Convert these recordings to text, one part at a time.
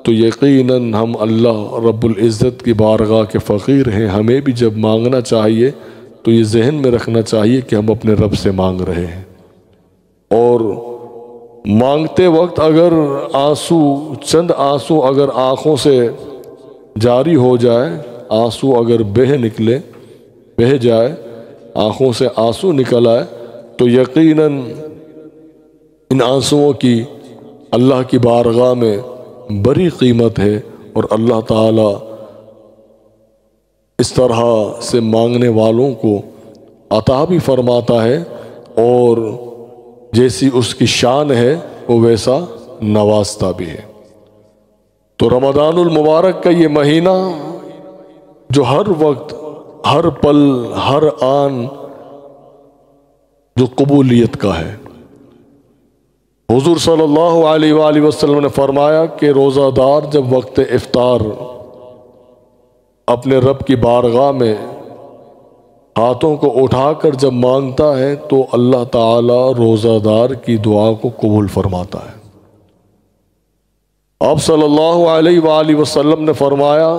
تو یقیناً ہم اللہ رب العزت کی بارگاہ کے فقیر ہیں. ہمیں بھی جب مانگنا چاہیے تو یہ ذہن میں رکھنا چاہیے کہ ہم اپنے رب سے مانگ رہے ہیں. اور مانگتے وقت اگر چند آنسو اگر آنکھوں سے جاری ہو جائے، آنسو اگر بہہ جائے، آنکھوں سے آنسو نکل آئے، تو یقیناً ان آنسوؤں کی اللہ کی بارگاہ میں بڑی قیمت ہے. اور اللہ تعالی اس طرح سے مانگنے والوں کو عطا بھی فرماتا ہے، اور جیسی اس کی شان ہے وہ ویسا نوازتا بھی ہے. تو رمضان المبارک کا یہ مہینہ جو ہر وقت، ہر پل، ہر آن جو قبولیت کا ہے. حضور صلی اللہ علیہ وآلہ وسلم نے فرمایا کہ روزہ دار جب وقت افطار اپنے رب کی بارگاہ میں ہاتھوں کو اٹھا کر جب مانگتا ہے تو اللہ تعالی روزہ دار کی دعا کو قبول فرماتا ہے. آپ صلی اللہ علیہ وآلہ وسلم نے فرمایا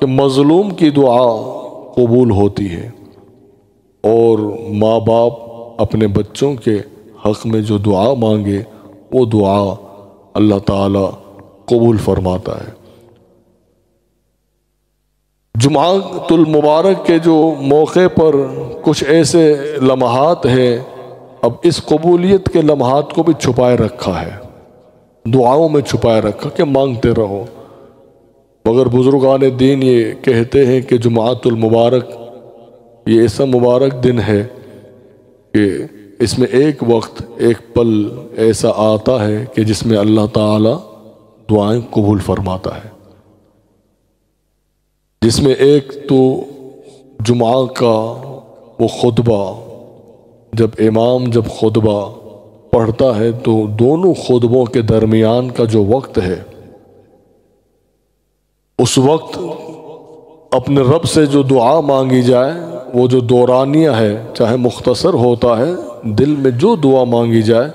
کہ مظلوم کی دعا قبول ہوتی ہے، اور ماں باپ اپنے بچوں کے حق میں جو دعا مانگے وہ دعا اللہ تعالی قبول فرماتا ہے. جمعۃ المبارک کے جو موقع پر کچھ ایسے لمحات ہیں، اب اس قبولیت کے لمحات کو بھی چھپائے رکھا ہے، دعاؤں میں چھپائے رکھا کہ مانگتے رہو. مگر بزرگان دین یہ کہتے ہیں کہ جمعۃ المبارک یہ ایسا مبارک دن ہے کہ اس میں ایک وقت، ایک پل ایسا آتا ہے کہ جس میں اللہ تعالی دعائیں قبول فرماتا ہے. جس میں ایک تو جمعہ کا وہ خطبہ، جب امام جب خطبہ پڑھتا ہے تو دونوں خطبوں کے درمیان کا جو وقت ہے، اس وقت اپنے رب سے جو دعا مانگی جائے، وہ جو دورانیہ ہے، چاہے مختصر ہوتا ہے، دل میں جو دعا مانگی جائے،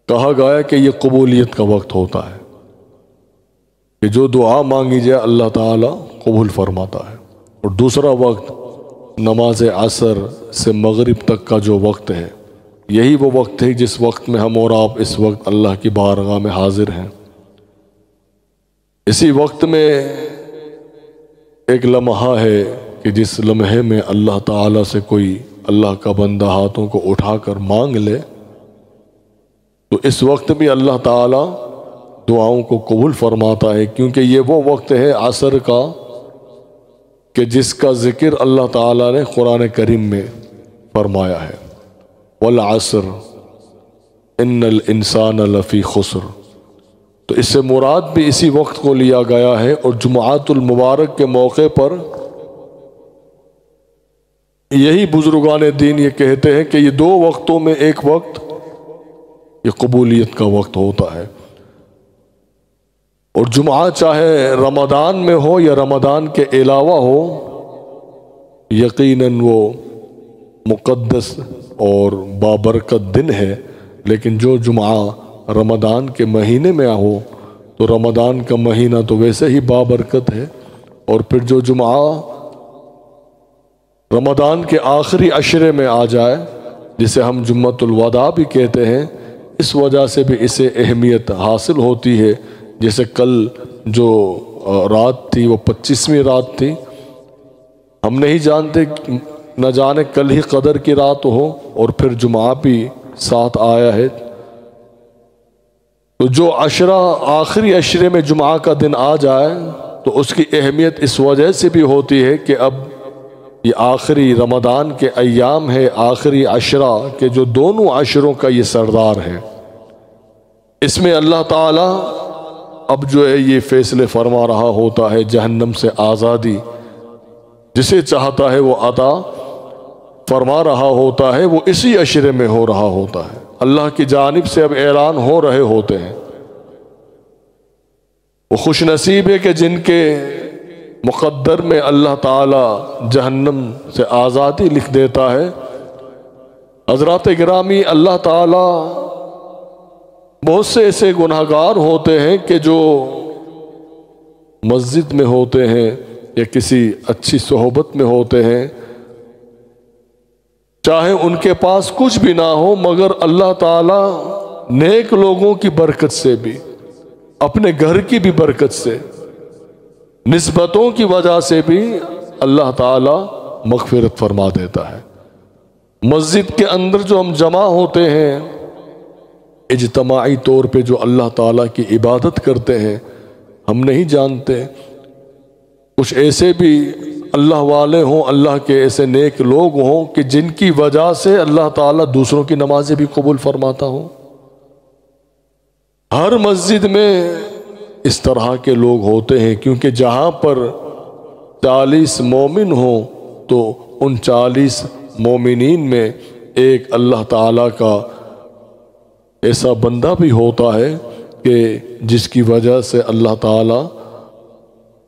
کہا گیا کہ یہ قبولیت کا وقت ہوتا ہے کہ جو دعا مانگی جائے اللہ تعالی قبول فرماتا ہے. اور دوسرا وقت نماز عصر سے مغرب تک کا جو وقت ہے، یہی وہ وقت ہے جس وقت میں ہم اور آپ اس وقت اللہ کی بارگاہ میں حاضر ہیں. اسی وقت میں ایک لمحہ ہے کہ جس لمحے میں اللہ تعالی سے کوئی اللہ کا بندہ ہاتھوں کو اٹھا کر مانگ لے تو اس وقت بھی اللہ تعالی دعاؤں کو قبول فرماتا ہے، کیونکہ یہ وہ وقت ہے عصر کا کہ جس کا ذکر اللہ تعالی نے قرآن کریم میں فرمایا ہے، والعصر ان الانسان لفی خسر. تو اس سے مراد بھی اسی وقت کو لیا گیا ہے. اور جمعۃ المبارک کے موقع پر یہی بزرگان دین یہ کہتے ہیں کہ یہ دو وقتوں میں ایک وقت یہ قبولیت کا وقت ہوتا ہے. اور جمعہ چاہے رمضان میں ہو یا رمضان کے علاوہ ہو، یقیناً وہ مقدس اور بابرکت دن ہے. لیکن جو جمعہ رمضان کے مہینے میں ہو تو رمضان کا مہینہ تو ویسے ہی بابرکت ہے، اور پھر جو جمعہ رمضان کے آخری عشرے میں آ جائے، جسے ہم جمعۃ الوداع بھی کہتے ہیں، اس وجہ سے بھی اسے اہمیت حاصل ہوتی ہے. جیسے کل جو رات تھی وہ 25ویں رات تھی، ہم نہیں جانتے، نہ جانے کل ہی قدر کی رات ہو اور پھر جمعہ بھی ساتھ آیا ہے. تو جو عشرہ آخری عشرے میں جمعہ کا دن آ جائے تو اس کی اہمیت اس وجہ سے بھی ہوتی ہے کہ اب یہ آخری رمضان کے ایام ہے، آخری عشرہ کے جو دونوں عشروں کا یہ سردار ہے. اس میں اللہ تعالی اب جو ہے یہ فیصلے فرما رہا ہوتا ہے، جہنم سے آزادی جسے چاہتا ہے وہ عطا فرما رہا ہوتا ہے، وہ اسی عشرے میں ہو رہا ہوتا ہے. اللہ کی جانب سے اب اعلان ہو رہے ہوتے ہیں. وہ خوش نصیب ہے کہ جن کے مقدر میں اللہ تعالی جہنم سے آزادی لکھ دیتا ہے. حضرات گرامی، اللہ تعالی بہت سے ایسے گناہگار ہوتے ہیں کہ جو مسجد میں ہوتے ہیں یا کسی اچھی صحبت میں ہوتے ہیں، چاہے ان کے پاس کچھ بھی نہ ہو، مگر اللہ تعالیٰ نیک لوگوں کی برکت سے بھی، اپنے گھر کی بھی برکت سے، نسبتوں کی وجہ سے بھی اللہ تعالیٰ مغفرت فرما دیتا ہے۔ مسجد کے اندر جو ہم جمع ہوتے ہیں، اجتماعی طور پہ جو اللہ تعالیٰ کی عبادت کرتے ہیں، ہم نہیں جانتے کچھ ایسے بھی اللہ والے ہوں، اللہ کے ایسے نیک لوگ ہوں کہ جن کی وجہ سے اللہ تعالیٰ دوسروں کی نمازیں بھی قبول فرماتا ہوں۔ ہر مسجد میں اس طرح کے لوگ ہوتے ہیں، کیونکہ جہاں پر 40 مومن ہوں تو ان 40 مومنین میں ایک اللہ تعالیٰ کا ایسا بندہ بھی ہوتا ہے کہ جس کی وجہ سے اللہ تعالیٰ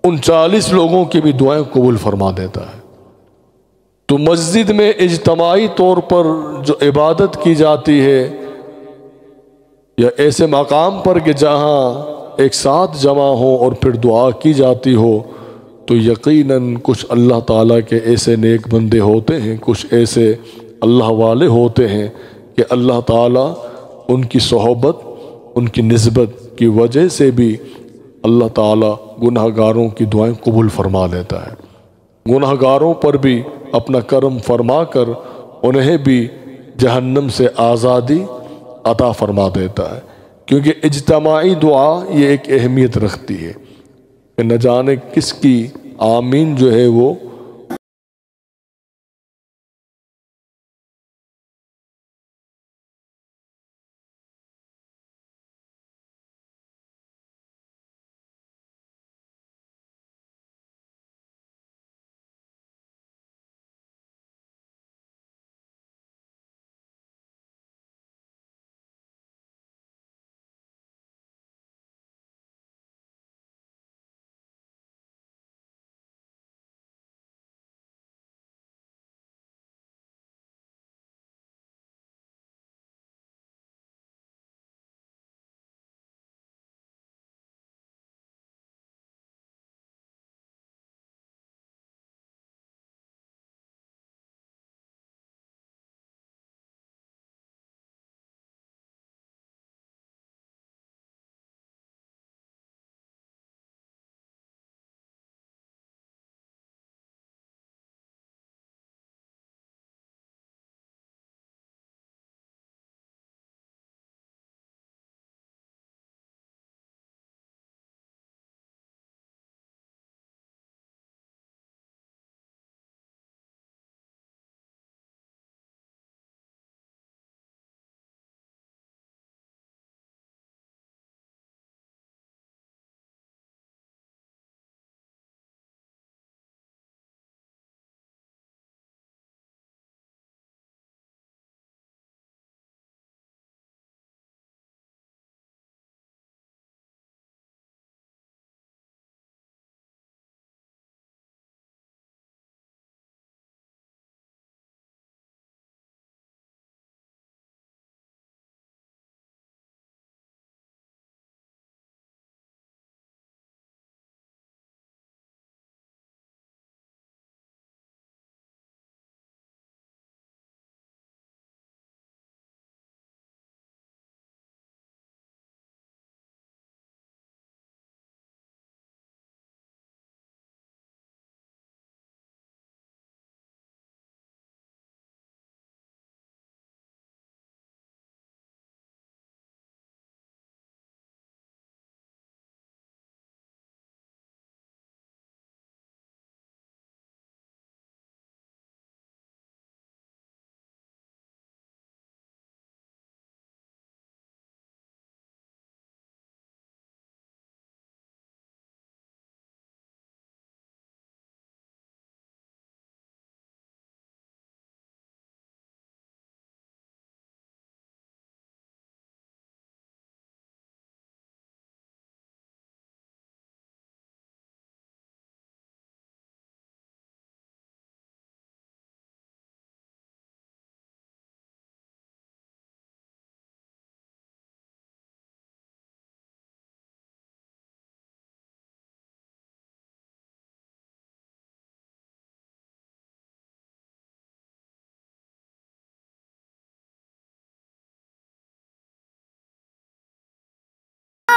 ان 40 لوگوں کی بھی دعائیں قبول فرما دیتا ہے۔ تو مسجد میں اجتماعی طور پر جو عبادت کی جاتی ہے، یا ایسے مقام پر کہ جہاں ایک ساتھ جمع ہو اور پھر دعا کی جاتی ہو، تو یقیناً کچھ اللہ تعالیٰ کے ایسے نیک بندے ہوتے ہیں، کچھ ایسے اللہ والے ہوتے ہیں کہ اللہ تعالیٰ ان کی صحبت، ان کی نسبت کی وجہ سے بھی اللہ تعالیٰ گناہ گاروں کی دعائیں قبول فرما لیتا ہے۔ گناہ گاروں پر بھی اپنا کرم فرما کر انہیں بھی جہنم سے آزادی عطا فرما دیتا ہے، کیونکہ اجتماعی دعا یہ ایک اہمیت رکھتی ہے کہ نہ جانے کس کی آمین جو ہے وہ